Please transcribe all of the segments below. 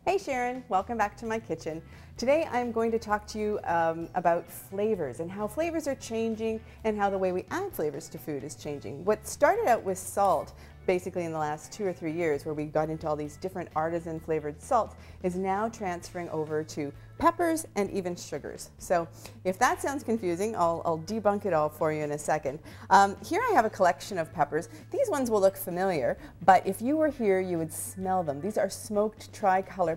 Hey Sharon, welcome back to my kitchen. Today I'm going to talk to you about flavors and how flavors are changing and how the way we add flavors to food is changing. What started out with salt, basically in the last 2 or 3 years, where we got into all these different artisan flavored salts, is now transferring over to peppers and even sugars. So if that sounds confusing, I'll debunk it all for you in a second. Here I have a collection of peppers. These ones will look familiar, but if you were here, you would smell them. These are smoked tricolor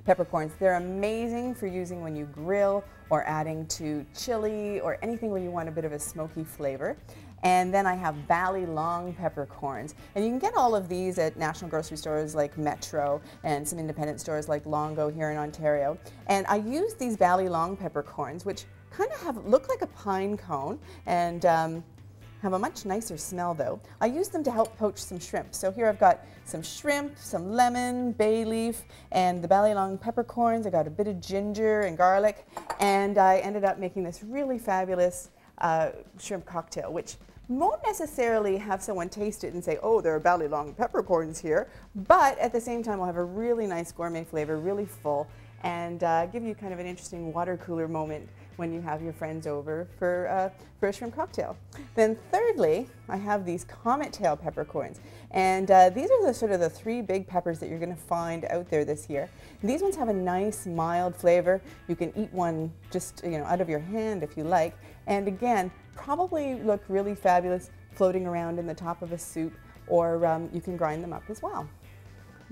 peppercorns. They're amazing for using when you grill or adding to chili or anything where you want a bit of a smoky flavor. And then I have Valley Long peppercorns. And you can get all of these at national grocery stores like Metro and some independent stores like Longo here in Ontario. And I use these Valley Long peppercorns, which kind of look like a pine cone and have a much nicer smell though. I use them to help poach some shrimp. So here I've got some shrimp, some lemon, bay leaf, and the Valley Long peppercorns. I got a bit of ginger and garlic, and I ended up making this really fabulous shrimp cocktail, which won't necessarily have someone taste it and say, oh, there are Valley Long peppercorns here, but at the same time will have a really nice gourmet flavor, really full, and give you kind of an interesting water cooler moment when you have your friends over for a shrimp cocktail. Then thirdly, I have these comet tail peppercorns, and these are the sort of the 3 big peppers that you're going to find out there this year. And these ones have a nice mild flavor. You can eat one just out of your hand if you like, and again, probably look really fabulous floating around in the top of a soup, or you can grind them up as well.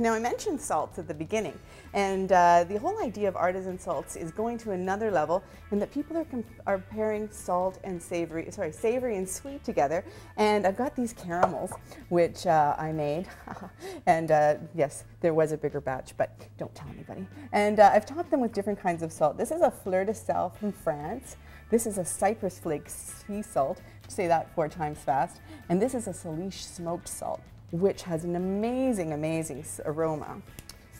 Now I mentioned salts at the beginning, and the whole idea of artisan salts is going to another level in that people are pairing salt and savory and sweet together. And I've got these caramels, which I made, and yes, there was a bigger batch, but don't tell anybody. And I've topped them with different kinds of salt. This is a fleur de sel from France. This is a cypress flake sea salt, say that 4 times fast, and this is a Salish smoked salt, which has an amazing, amazing aroma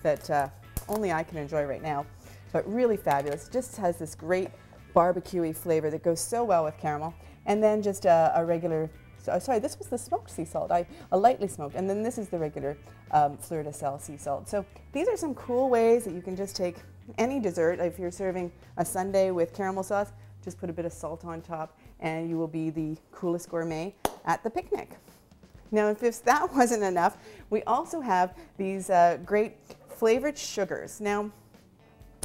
that only I can enjoy right now, but really fabulous. It just has this great barbecuey flavor that goes so well with caramel. And then just a regular, sorry, this was the smoked sea salt, a lightly smoked, and then this is the regular fleur de sel sea salt. So these are some cool ways that you can just take any dessert. If you're serving a sundae with caramel sauce, just put a bit of salt on top and you will be the coolest gourmet at the picnic. Now, if that wasn't enough, we also have these great flavored sugars. Now,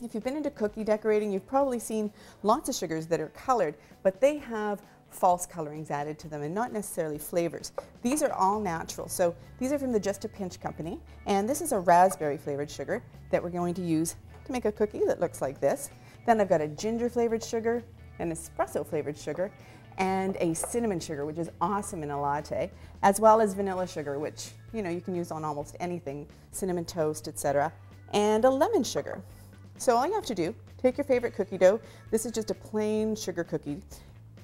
if you've been into cookie decorating, you've probably seen lots of sugars that are colored, but they have false colorings added to them and not necessarily flavors. These are all natural. So these are from the Just a Pinch company, and this is a raspberry flavored sugar that we're going to use to make a cookie that looks like this. Then I've got a ginger flavored sugar, an espresso flavored sugar, and a cinnamon sugar, which is awesome in a latte, as well as vanilla sugar, which you can use on almost anything, cinnamon toast, etc., and a lemon sugar. So all you have to do, take your favorite cookie dough. This is just a plain sugar cookie.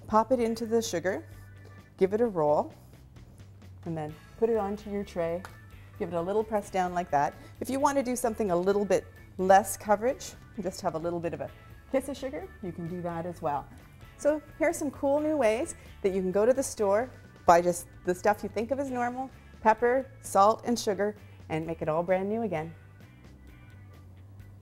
Pop it into the sugar, give it a roll, and then put it onto your tray. Give it a little press down like that. If you want to do something a little bit less coverage, just have a little bit of a kiss of sugar, you can do that as well. So here's some cool new ways that you can go to the store, buy just the stuff you think of as normal, pepper, salt, and sugar, and make it all brand new again.